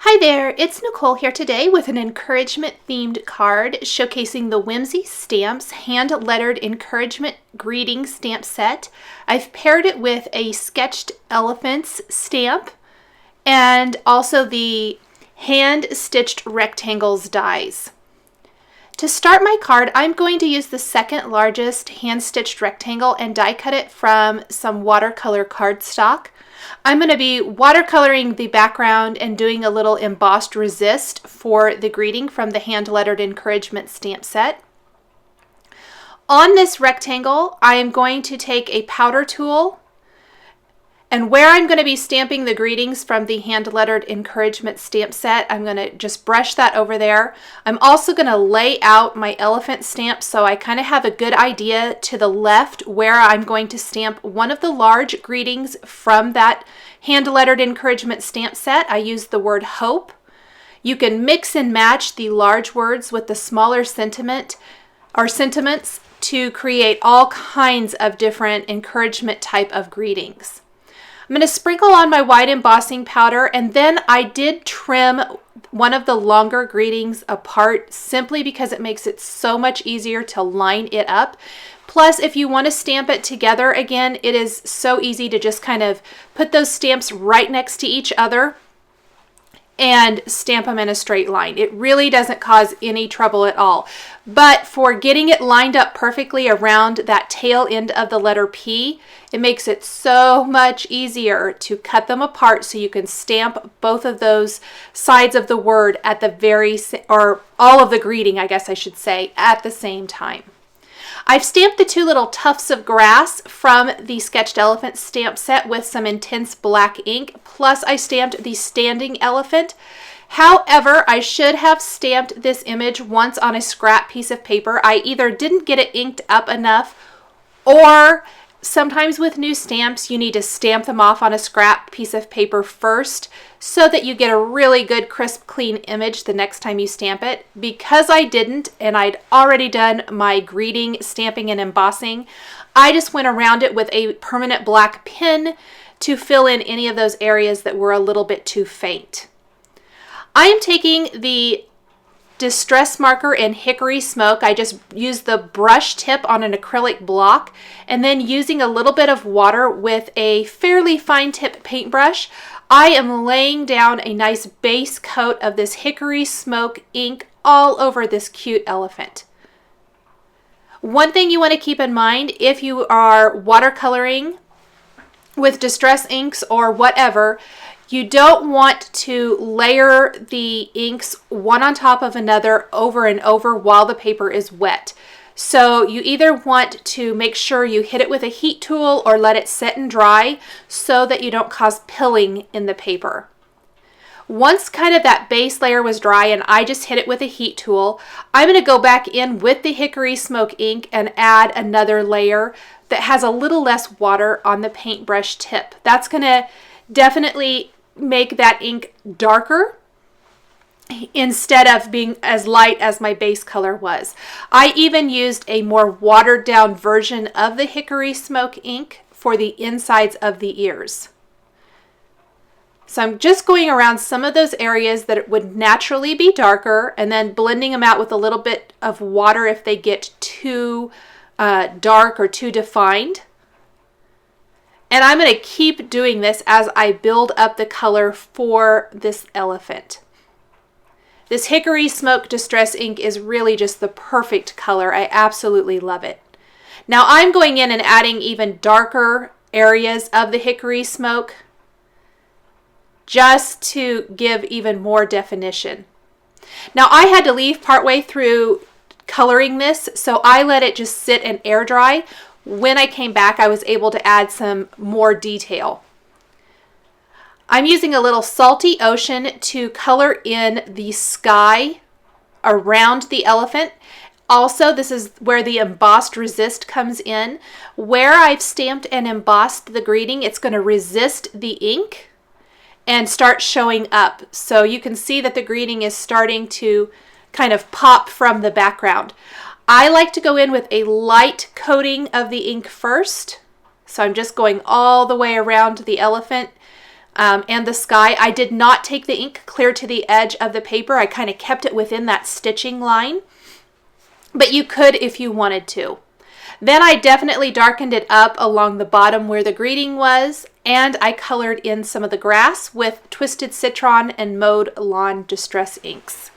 Hi there, it's Nicole here today with an encouragement themed card showcasing the Whimsy Stamps hand-lettered encouragement greeting stamp set. I've paired it with a sketched elephants stamp and also the hand-stitched rectangles dies. To start my card, I'm going to use the second largest hand-stitched rectangle and die cut it from some watercolor cardstock. I'm going to be watercoloring the background and doing a little embossed resist for the greeting from the hand-lettered encouragement stamp set. On this rectangle, I am going to take a powder tool, and where I'm going to be stamping the greetings from the hand-lettered encouragement stamp set, I'm going to just brush that over there. I'm also going to lay out my elephant stamp so I kind of have a good idea to the left where I'm going to stamp one of the large greetings from that hand-lettered encouragement stamp set. I use the word hope. You can mix and match the large words with the smaller sentiments to create all kinds of different encouragement type of greetings. I'm going to sprinkle on my white embossing powder, and then I did trim one of the longer greetings apart simply because it makes it so much easier to line it up. Plus, if you want to stamp it together again, it is so easy to just kind of put those stamps right next to each other and stamp them in a straight line. It really doesn't cause any trouble at all. But for getting it lined up perfectly around that tail end of the letter P, it makes it so much easier to cut them apart so you can stamp both of those sides of the word at the or all of the greeting, I guess I should say, at the same time. I've stamped the two little tufts of grass from the sketched elephant stamp set with some intense black ink, plus I stamped the standing elephant. However, I should have stamped this image once on a scrap piece of paper. I either didn't get it inked up enough, or sometimes with new stamps, you need to stamp them off on a scrap piece of paper first so that you get a really good, crisp, clean image the next time you stamp it. Because I didn't, and I'd already done my greeting, stamping, and embossing, I just went around it with a permanent black pen to fill in any of those areas that were a little bit too faint. I am taking the Distress marker in Hickory Smoke. I just used the brush tip on an acrylic block, and then using a little bit of water with a fairly fine tip paintbrush, I am laying down a nice base coat of this Hickory Smoke ink all over this cute elephant. One thing you want to keep in mind if you are watercoloring with distress inks or whatever, you don't want to layer the inks one on top of another over and over while the paper is wet. So you either want to make sure you hit it with a heat tool or let it set and dry so that you don't cause pilling in the paper. Once kind of that base layer was dry and I just hit it with a heat tool, I'm going to go back in with the Hickory Smoke ink and add another layer that has a little less water on the paintbrush tip. That's going to definitely make that ink darker instead of being as light as my base color was. I even used a more watered down version of the Hickory Smoke ink for the insides of the ears. So I'm just going around some of those areas that would naturally be darker and then blending them out with a little bit of water if they get too dark or too defined. And I'm going to keep doing this as I build up the color for this elephant. This Hickory Smoke Distress ink is really just the perfect color. I absolutely love it. Now I'm going in and adding even darker areas of the Hickory Smoke just to give even more definition. Now I had to leave partway through coloring this, so I let it just sit and air dry. When I came back, I was able to add some more detail. I'm using a little salty ocean to color in the sky around the elephant. Also, this is where the embossed resist comes in. Where I've stamped and embossed the greeting, it's going to resist the ink and start showing up. So you can see that the greeting is starting to kind of pop from the background. I like to go in with a light coating of the ink first. So I'm just going all the way around the elephant and the sky. I did not take the ink clear to the edge of the paper. I kind of kept it within that stitching line, but you could if you wanted to. Then I definitely darkened it up along the bottom where the greeting was, and I colored in some of the grass with Twisted Citron and Mowed Lawn Distress inks.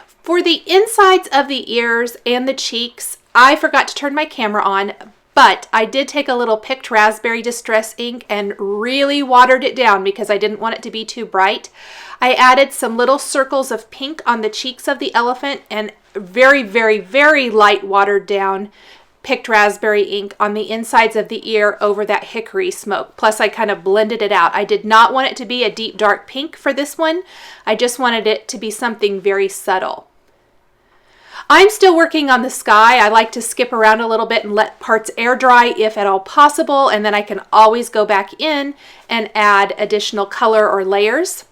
For the insides of the ears and the cheeks, I forgot to turn my camera on, but I did take a little picked raspberry distress ink and really watered it down because I didn't want it to be too bright. I added some little circles of pink on the cheeks of the elephant and very, very, very light watered down picked raspberry ink on the insides of the ear over that hickory smoke. Plus I kind of blended it out. I did not want it to be a deep dark pink for this one. I just wanted it to be something very subtle. I'm still working on the sky. I like to skip around a little bit and let parts air dry if at all possible, and then I can always go back in and add additional color or layers.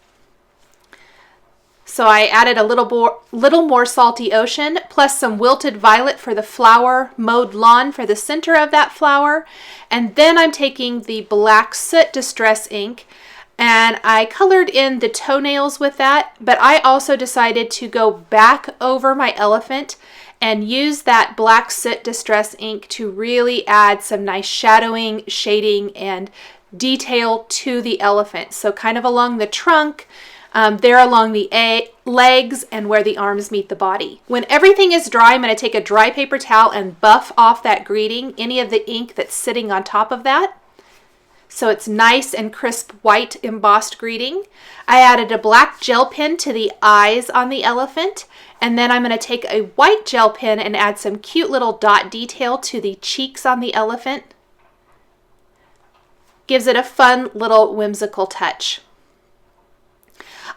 So I added a little more salty ocean, plus some wilted violet for the flower, mowed lawn for the center of that flower, and then I'm taking the black soot distress ink and I colored in the toenails with that, but I also decided to go back over my elephant and use that black soot distress ink to really add some nice shadowing, shading, and detail to the elephant. So kind of along the trunk, there along the legs, and where the arms meet the body. When everything is dry, I'm going to take a dry paper towel and buff off that greeting, any of the ink that's sitting on top of that. So it's nice and crisp white embossed greeting. I added a black gel pen to the eyes on the elephant, and then I'm going to take a white gel pen and add some cute little dot detail to the cheeks on the elephant. Gives it a fun little whimsical touch.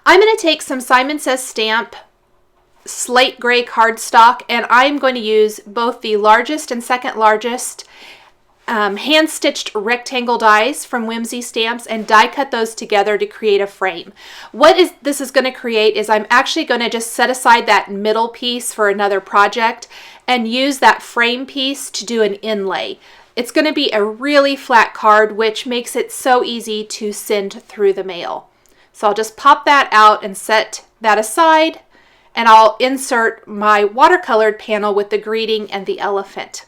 I'm going to take some Simon Says Stamp slate gray cardstock, and I'm going to use both the largest and second largest hand-stitched rectangle dies from Whimsy Stamps and die cut those together to create a frame. What this is going to create is I'm actually going to just set aside that middle piece for another project and use that frame piece to do an inlay. It's going to be a really flat card, which makes it so easy to send through the mail. So I'll just pop that out and set that aside, and I'll insert my watercolored panel with the greeting and the elephant.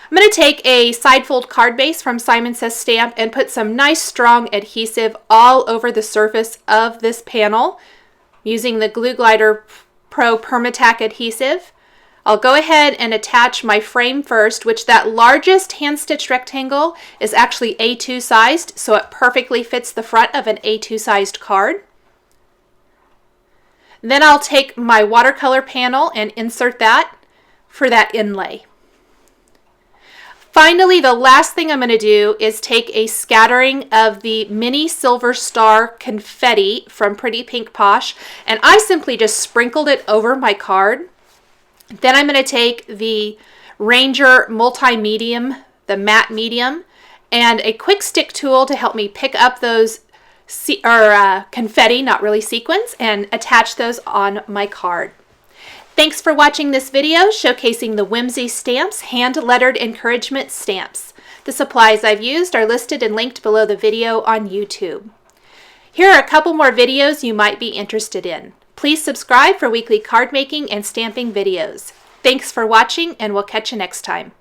I'm going to take a side fold card base from Simon Says Stamp and put some nice strong adhesive all over the surface of this panel using the Glue Glider Pro Permatack adhesive. I'll go ahead and attach my frame first, which that largest hand-stitched rectangle is actually A2 sized, so it perfectly fits the front of an A2 sized card. Then I'll take my watercolor panel and insert that for that inlay. Finally, the last thing I'm going to do is take a scattering of the mini silver star confetti from Pretty Pink Posh, and I simply just sprinkled it over my card. Then I'm going to take the Ranger Multi-Medium, the matte medium, and a quick stick tool to help me pick up those confetti, not really sequins, and attach those on my card. Thanks for watching this video showcasing the Whimsy Stamps hand-lettered encouragement stamps. The supplies I've used are listed and linked below the video on YouTube. Here are a couple more videos you might be interested in. Please subscribe for weekly card making and stamping videos. Thanks for watching, and we'll catch you next time.